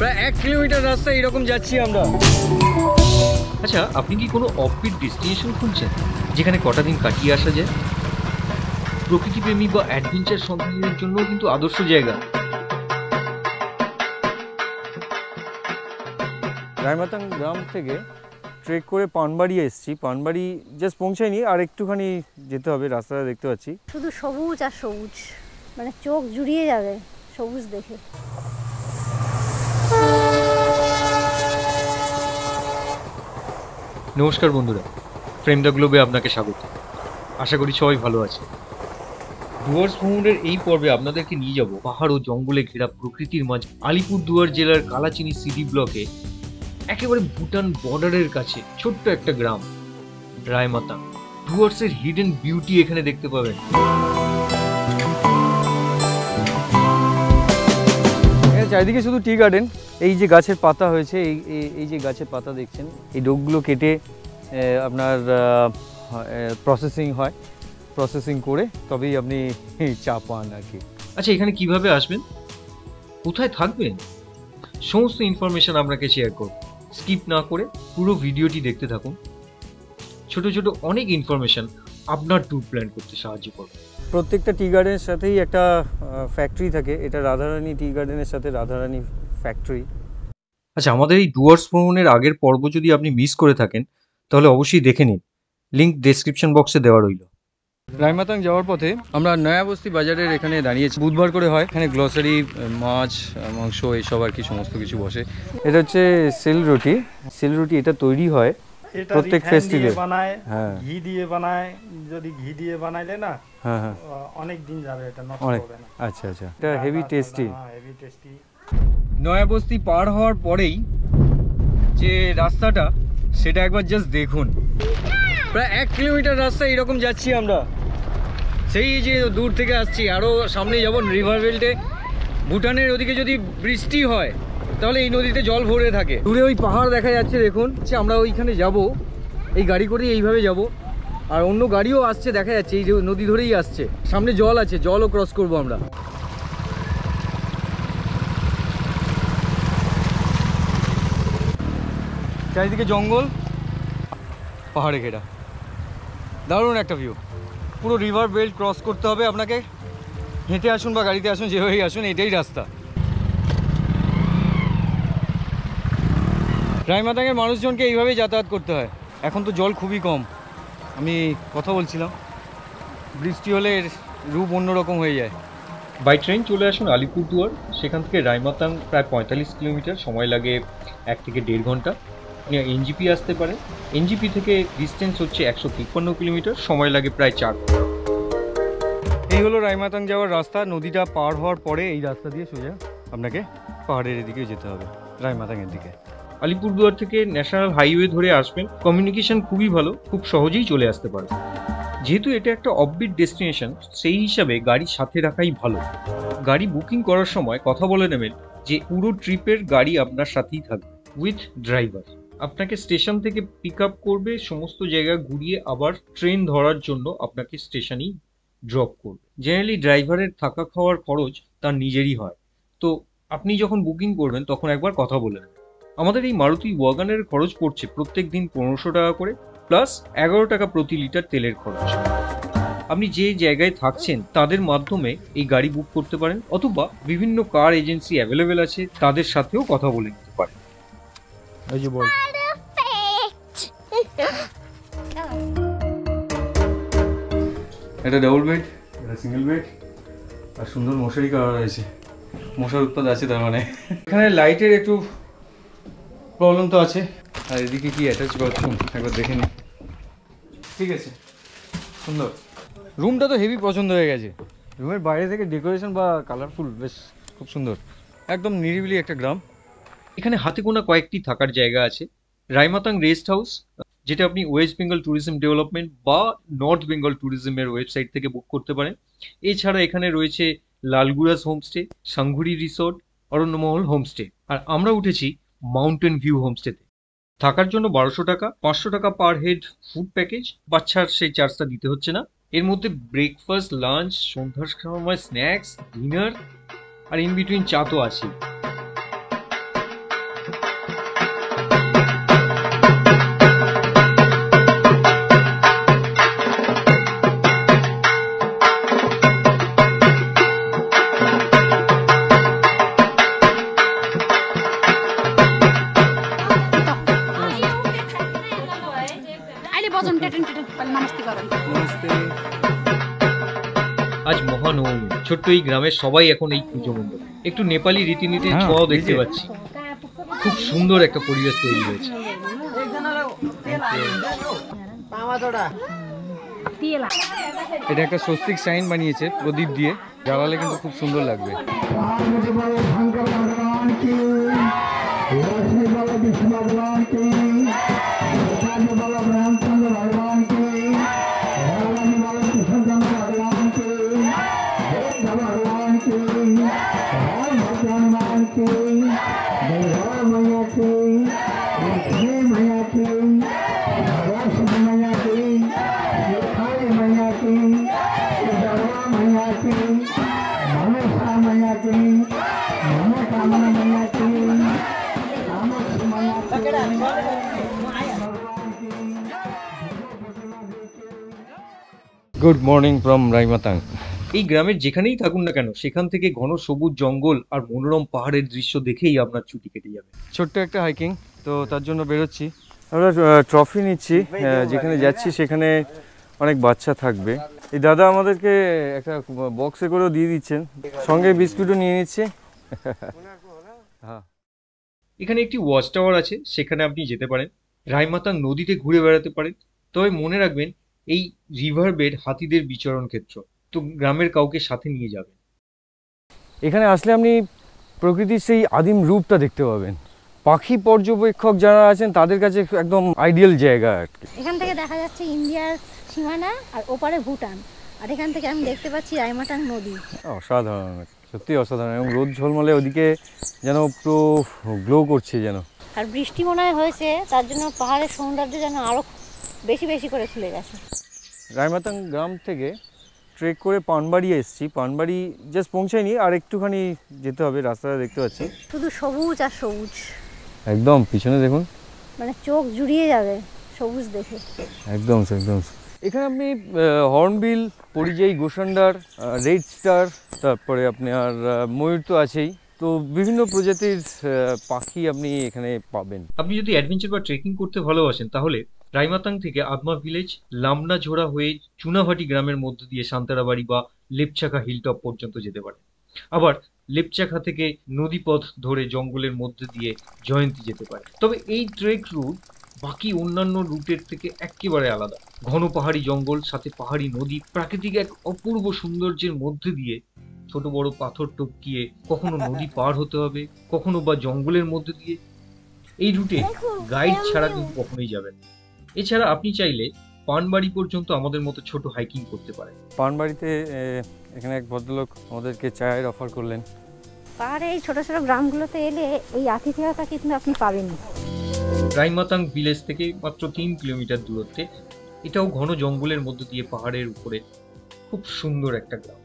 প্রায় 1 কিলোমিটার রাস্তা এরকম যাচ্ছি আমরা। আচ্ছা, আপনি কি কোনো অফবিট ডেস্টিনেশন খুঁজছেন যেখানে কটা দিন কাটিয়ে আসা যায়? প্রকৃতিপ্রেমী বা অ্যাডভেঞ্চার সন্ধানীদের জন্য কিন্তু আদর্শ জায়গা। রায়মাতাং গ্রাম থেকে ট্রেক করে পানবাড়ি এসেছি। পানবাড়ি জাস্ট পৌঁছায়নি, আর একটুখানি যেতে হবে। রাস্তাটা দেখতে পাচ্ছি শুধু সবুজ আর সবুজ, মানে চোখ জুড়িয়ে যাবে সবুজ দেখে। নমস্কার বন্ধুরা, ফ্রেম দ্য গ্লোবে আপনাকে স্বাগত। আশা করি সবাই ভালো আছে। ডুয়ার্স ভ্রমণের এই পর্বে আপনাদেরকে নিয়ে যাব পাহাড় ও জঙ্গলে ঘেরা প্রকৃতির মাঝে আলিপুরদুয়ার জেলার কালাচিনি সিটি ব্লকে একেবারে ভুটান বর্ডারের কাছে ছোট্ট একটা গ্রাম রায়মাতাং। ডুয়ার্সের হিডেন বিউটি এখানে দেখতে পাবেন। চারিদিকে শুধু টি গার্ডেন। এই যে গাছের পাতা হয়েছে, এই যে গাছের পাতা দেখছেন, এই ডোকগুলো কেটে আপনার প্রসেসিং হয়। প্রসেসিং করে তবেই আপনি চা পান আর কি। আচ্ছা, এখানে কিভাবে আসবেন, কোথায় থাকবেন, সমস্ত ইনফরমেশন আপনাকে শেয়ার করব। স্কিপ না করে পুরো ভিডিওটি দেখতে থাকুন। ছোট ছোট অনেক ইনফরমেশন আপনার ট্যুর প্ল্যান করতে সাহায্য করবে। প্রত্যেকটা টি গার্ডেনের সাথেই একটা ফ্যাক্টরি থাকে। এটা রাধারানী টি গার্ডেনের সাথে রাধারানী ফ্যাক্টরি। আচ্ছা, আমাদের এই ডুয়ার্স ভ্রমণের আগের পর্ব যদি আপনি মিস করে থাকেন তাহলে অবশ্যই দেখে নিন, লিঙ্ক ডেসক্রিপশন বক্সে দেওয়া রইল। রায়মাতাং যাওয়ার পথে আমরা নয়াবস্তি বাজারের এখানে দাঁড়িয়েছি। বুধবার করে হয় এখানে গ্লসারি, মাছ, মাংস এইসব আর কি সমস্ত কিছু বসে। এটা হচ্ছে সিল রুটি। সিল রুটি এটা তৈরি হয় প্রত্যেক ফেস্টিভ্যালে বানায়, ঘি দিয়ে বানায়। যদি ঘি দিয়ে বানাইলে না অনেক দিন যাবে, এটা নষ্ট হবে না। আচ্ছা আচ্ছা, এটা হেভি টেস্টি। নয়াবস্তি পার হওয়ার পরেই যে রাস্তাটা, সেটা একবার জাস্ট দেখুন। প্রায় 1 কিলোমিটার রাস্তা এরকম যাচ্ছি আমরা। সেই যে দূর থেকে আসছি, আরও সামনে যাব রিভার বেল্টে। ভুটানের ওদিকে যদি বৃষ্টি হয় তাহলে এই নদীতে জল ভরে থাকে। দূরে ওই পাহাড় দেখা যাচ্ছে দেখুন। আমরা ওইখানে যাব, এই গাড়ি করে এইভাবে যাব। আর অন্য গাড়িও আসছে দেখা যাচ্ছে, এই যে নদী ধরেই আসছে। সামনে জল আছে, জলও ক্রস করব আমরা। চারিদিকে জঙ্গল, পাহাড়ে ঘেরা, দারুণ একটা ভিউ। পুরো রিভার বেল্ট ক্রস করতে হবে আপনাকে। হেঁটে আসুন বা গাড়িতে আসুন, যেভাবেই আসুন, এটাই রাস্তা। রায়মাতাংয়ের মানুষজনকে এইভাবেই যাতায়াত করতে হয়। এখন তো জল খুবই কম। আমি কথা বলছিলাম, বৃষ্টি হলে এর রূপ অন্যরকম হয়ে যায়। বাই ট্রেন চলে আসুন আলিপুরদুয়ার। সেখান থেকে রায়মাতাং প্রায় 45 কিলোমিটার, সময় লাগে 1 থেকে 1.5 ঘন্টা। আপনি এনজিপি আসতে পারেন। এনজিপি থেকে ডিস্টেন্স হচ্ছে 153 কিলোমিটার, সময় লাগে প্রায় 4 ঘন্টা। এই হলো রায়মাতাং যাওয়ার রাস্তা। নদীটা পার হওয়ার পরে এই রাস্তা দিয়ে সোজা আপনাকে পাহাড়ের এদিকে যেতে হবে, রায়মাতাংয়ের দিকে। আলিপুরদুয়ার থেকে ন্যাশনাল হাইওয়ে ধরে আসবেন। কমিউনিকেশন খুবই ভালো, খুব সহজেই চলে আসতে পারবেন। যেহেতু এটা একটা অফবিট ডেস্টিনেশন, সেই হিসাবে গাড়ি সাথে রাখাই ভালো। গাড়ি বুকিং করার সময় কথা বলে নেবেন যে পুরো ট্রিপের গাড়ি আপনার সাথেই থাকবে উইথ ড্রাইভার। আপনাকে স্টেশন থেকে পিক আপ করবে, সমস্ত জায়গা ঘুরিয়ে আবার ট্রেন ধরার জন্য আপনাকে স্টেশনেই ড্রপ করবে। জেনারেলি ড্রাইভারের থাকা খাওয়ার খরচ তার নিজেরই হয়। তো আপনি যখন বুকিং করবেন তখন একবার কথা বলে নেবেন। আমাদের এই মারুতি ওয়াগনের খরচ পড়ছে প্রত্যেক দিন 1500 টাকা করে, প্লাস 11 টাকা প্রতি লিটার তেলের খরচ। আপনি যে জায়গায় থাকছেন তাদের মাধ্যমে এই গাড়ি বুক করতে পারেন, অথবা বিভিন্ন কার এজেন্সি অ্যাভেলেবেল আছে, তাদের সাথেও কথা বলে নিতে পারেন। এই যে বল, এটা ডাবল বেড, এটা সিঙ্গেল বেড, আর সুন্দর মশারি করা রয়েছে। মশার উৎপাদ আছে তার মানে। এখানে লাইটের একটু প্রবলেম তো আছে। আর এদিকে কি অ্যাটাচ বাথরুম, একবার দেখে নিই। ঠিক আছে, সুন্দর। রুমটা তো হেভি পছন্দ হয়ে গেছে। রুমের বাইরে থেকে ডেকোরেশন বা কালারফুল, বেশ খুব সুন্দর। একদম নিরিবিলি একটা গ্রাম। এখানে হাতে গোনা কয়েকটি থাকার জায়গা আছে। রায়মাতাং রেস্ট হাউস, যেটা আপনি ওয়েস্ট বেঙ্গল ট্যুরিজম ডেভেলপমেন্ট বা নর্থ বেঙ্গল ট্যুরিজমের ওয়েবসাইট থেকে বুক করতে পারেন। এছাড়া এখানে রয়েছে লালগুড়াস হোমস্টে, সাংঘুরি রিসোর্ট, অরণ্যমহল হোমস্টে। আর আমরা উঠেছি মাউন্টেন ভিউ হোমস্টেতে। থাকার জন্য 1200 টাকা, 500 টাকা পার হেড ফুড প্যাকেজ। বাচ্চার সেই চার্জটা দিতে হচ্ছে না। এর মধ্যে ব্রেকফাস্ট, লাঞ্চ, সন্ধ্যার সময় স্ন্যাক্স, ডিনার, আর ইন বিটুইন চা তো আছেই। নমস্তে করেন। নমস্তে। আজ মহানবমী, ছোট্ট এই গ্রামের সবাই এখন এই পুজো মণ্ডপে। একটু নেপালি রীতিনীতির হ্যাঁ, ছোঁয়াও এই দেখতে যে। পাচ্ছি। খুব সুন্দর একটা পরিবেশ তৈরি হয়েছে। এটা একটা স্বস্তিক সাইন বানিয়েছে প্রদীপ দিয়ে, জ্বালালে কিন্তু খুব সুন্দর লাগবে। Good morning from Raimatang. এই গ্রামের যেখানেই থাকুন না কেন, সেখান থেকে ঘন সবুজ জঙ্গল আর মনোরম পাহাড়ের দৃশ্য দেখেই আপনার ছুটি কেটে যাবে। ছোট্ট একটা হাইকিং, তো তার জন্য বেরোচ্ছি আমরা। ট্রফি নিচ্ছি, যেখানে যাচ্ছি সেখানে অনেক বাচ্চা থাকবে। এই দাদা আমাদেরকে একটা বক্সে করেও দিয়ে দিচ্ছেন, সঙ্গে বিস্কুটও নিয়ে নিচ্ছে। হ্যাঁ, এখানে একটি ওয়াচ টাওয়ার আছে, সেখানে আপনি যেতে পারেন। রাইমাতাং নদীতে ঘুরে বেড়াতে পারেন। তবে মনে রাখবেন, এই রিভার বেড হাতিদের বিচরণ ক্ষেত্র, তো গ্রামের কাউকে সাথে নিয়ে যাবেন। এখানে আসলে আপনি প্রকৃতির সেই আদিম রূপটা দেখতে পাবেন। পাখি পর্যবেক্ষক যারা আছেন তাদের কাছে একদম আইডিয়াল জায়গা আর কি। এখান থেকে দেখা যাচ্ছে ইন্ডিয়ার সীমানা আর ওপারে ভুটান, আর এখান থেকে আমি দেখতে পাচ্ছি রাইমাটাং নদী। অসাধারণ, সত্যি অসাধারণ। এবং রোদ ঝলমলে ওদিকে যেন পুরো গ্লো করছে যেন। আর বৃষ্টি মনে হয় হয়েছে, তার জন্য পাহাড়ের সৌন্দর্য যেন আরো বেশি বেশি করে খুলে গেছে। রাইমাতাং গ্রাম থেকে ট্রেক করে পানবাড়ি এসেছি। পানবাড়ি জাস্ট পৌঁছায়নি, আর একটুখানি যেতে হবে। রাস্তাটা দেখতে পাচ্ছি শুধু সবুজ আর সবুজ, একদম পিছনে দেখুন, মানে চোখ জুড়িয়ে যাবে সবুজ দেখে। একদম একদম। এখানে আপনি হর্নবিল, পরিযায়ী গোসান্ডার, রেড স্টার, তারপরে আপনি আর ময়ূর তো আছেই, তো বিভিন্ন প্রজাতির পাখি আপনি এখানে পাবেন। আপনি যদি অ্যাডভেঞ্চার বা ট্রেকিং করতে ভালোবাসেন, তাহলে রাইমাতাং থেকে আদমা ভিলেজ, লামনা ঝোড়া হয়ে চুনাভাটি গ্রামের মধ্য দিয়ে সান্তারাবাড়ি বা লেপচাখা হিলটপ পর্যন্ত যেতে পারেন। আবার লেপচাখা থেকে নদীপথ ধরে জঙ্গলের মধ্যে দিয়ে জয়ন্তী যেতে পারে। তবে এই ট্রেক রুট বাকি অন্যান্য রুটের থেকে একেবারে আলাদা। ঘন পাহাড়ি জঙ্গল, সাথে পাহাড়ি নদী, প্রাকৃতিক এক অপূর্ব সৌন্দর্যের মধ্যে দিয়ে ছোট বড় পাথর টপকিয়ে কখনো নদী পার হতে হবে, কখনো বা জঙ্গলের মধ্যে দিয়ে। এই রুটে গাইড ছাড়া কিন্তু কখনোই যাবেন। এছাড়া আপনি চাইলে পানবাড়ি পর্যন্ত আমাদের মতো ছোট হাইকিং করতে পারেন। পানবাড়িতে এখানে এক ভদ্রলোক আমাদেরকে চায়ের অফার করলেন। পাহাড়ে এই ছোট ছোট গ্রামগুলোতে এলে এই আতিথেয়তা কিন্তু আপনি পাবেনই। রাইমাতাং ভিলেজ থেকে মাত্র 3 কিলোমিটার দূরত্বে, এটাও ঘন জঙ্গলের মধ্য দিয়ে পাহাড়ের উপরে খুব সুন্দর একটা গ্রাম।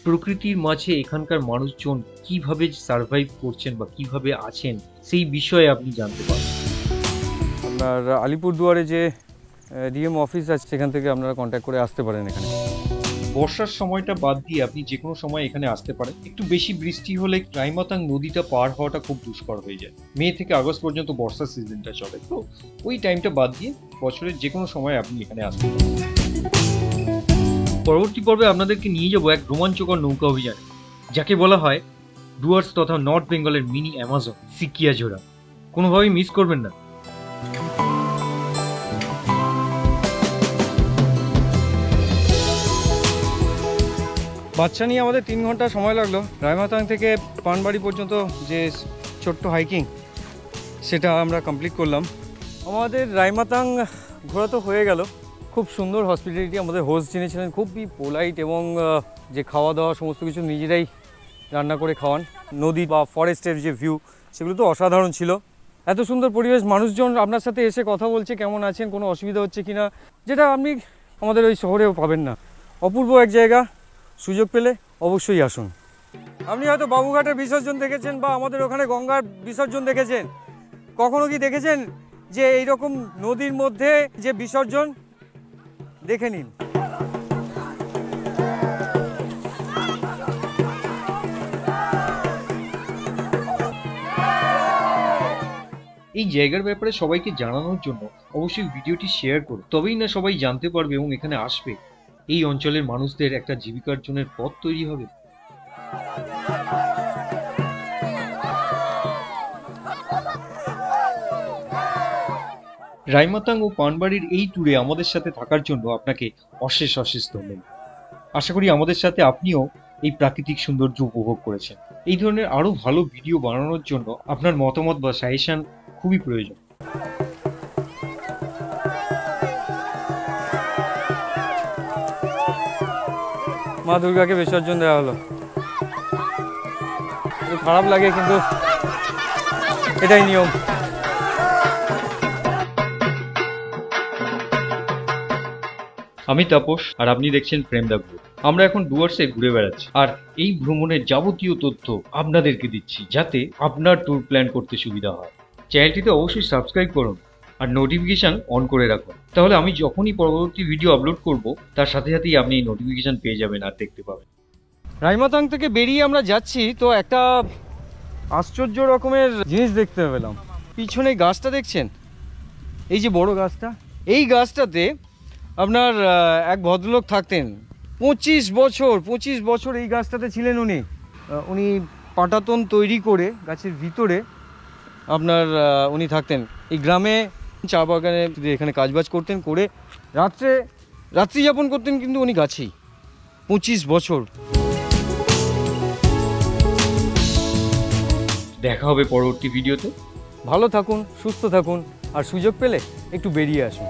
প্রকৃতির মাঝে এখানকার মানুষজন কিভাবে সার্ভাইভ করছেন বা কিভাবে আছেন, সেই বিষয়ে আপনি জানতে পারবেন। আপনার আলিপুরদুয়ারে যে ডিএম অফিস আছে, সেখান থেকে আপনারা কন্ট্যাক্ট করে আসতে পারেন এখানে। বর্ষার সময়টা বাদ দিয়ে আপনি যে কোনো সময় এখানে আসতে পারেন। একটু বেশি বৃষ্টি হলে রাইমাতাং নদীটা পার হওয়াটা খুব দুষ্কর হয়ে যায়। মে থেকে আগস্ট পর্যন্ত বর্ষার সিজনটা চলে, তো ওই টাইমটা বাদ দিয়ে বছরের যে কোনো সময় আপনি এখানে আসতে পারেন। পরবর্তী পর্বে আপনাদেরকে নিয়ে যাবো এক রোমাঞ্চকর নৌকা অভিযানে, যাকে বলা হয় ডুয়ার্স তথা নর্থ বেঙ্গলের মিনি অ্যামাজন, সিকিয়াঝোড়া। কোনোভাবেই মিস করবেন না। বাচ্চা নিয়ে আমাদের 3 ঘন্টা সময় লাগলো রাইমাতাং থেকে পানবাড়ি পর্যন্ত। যে ছোট্ট হাইকিং, সেটা আমরা কমপ্লিট করলাম। আমাদের রাইমাতাং ঘোরা তো হয়ে গেল। খুব সুন্দর হসপিটালিটি, আমাদের হোস্ট যিনি ছিলেন খুবই পোলাইট, এবং যে খাওয়া দাওয়া সমস্ত কিছু নিজেরাই রান্না করে খাওয়ান। নদী বা ফরেস্টের যে ভিউ, সেগুলো তো অসাধারণ ছিল। এত সুন্দর পরিবেশ, মানুষজন আপনার সাথে এসে কথা বলছে, কেমন আছেন, কোনো অসুবিধা হচ্ছে কি না, যেটা আপনি আমাদের ওই শহরেও পাবেন না। অপূর্ব এক জায়গা, সুযোগ পেলে অবশ্যই আসুন। আপনি হয়তো বাবুঘাটের বিসর্জন দেখেছেন বা আমাদের ওখানে গঙ্গার বিসর্জন দেখেছেন। কখনো কি দেখেছেন যে এইরকম নদীর মধ্যে যে বিসর্জন? দেখে নিন। এই জায়গার ব্যাপারে সবাইকে জানানোর জন্য অবশ্যই ভিডিওটি শেয়ার করুন, তবেই না সবাই জানতে পারবে এবং এখানে আসবে। এই অঞ্চলের মানুষদের একটা জীবিকার্জনের পথ তৈরি হবে। রাইমাতাং ও পানবাড়ির এই ট্যুরে আমাদের সাথে থাকার জন্য আপনাকে অশেষ অশেষ ধন্যবাদ। আশা করি আমাদের সাথে আপনিও এই প্রাকৃতিক সৌন্দর্য উপভোগ করেছেন। এই ধরনের আরো ভালো ভিডিও বানানোর জন্য আপনার মতামত বা সাজেশন খুবই প্রয়োজন। মা দুর্গাকে বিসর্জন দেওয়া হলো, একটু খারাপ লাগে কিন্তু এটাই নিয়ম। আমি তাপস, আর আপনি দেখছেন প্রেম দা গ্রুপ। আমরা এখন ডুয়ার্সে ঘুরে বেড়াচ্ছি, আর এই ভ্রমণের যাবতীয় তথ্য আপনাদেরকে দিচ্ছি, যাতে আপনার ট্যুর প্ল্যান করতে সুবিধা হয়। চ্যানেলটিতে অবশ্যই সাবস্ক্রাইব করুন আর নোটিফিকেশন অন করে রাখুন, তাহলে আমি যখনই পরবর্তী ভিডিও আপলোড করব তার সাথে সাথেই আপনি নোটিফিকেশন পেয়ে যাবেন আর দেখতে পাবেন। রাইমাতাং থেকে বেরিয়ে আমরা যাচ্ছি, তো একটা আশ্চর্য রকমের জিনিস দেখতে পেলাম। পিছনে গাছটা দেখছেন, এই যে বড় গাছটা, এই গাছটাতে আপনার এক ভদ্রলোক থাকতেন 25 বছর এই গাছটাতে ছিলেন উনি পাটাতন তৈরি করে গাছের ভিতরে আপনার উনি থাকতেন। এই গ্রামে চা বাগানে এখানে কাজবাজ করতেন, করে রাত্রি যাপন করতেন, কিন্তু উনি গাছেই 25 বছর। দেখা হবে পরবর্তী ভিডিওতে। ভালো থাকুন, সুস্থ থাকুন, আর সুযোগ পেলে একটু বেরিয়ে আসুন।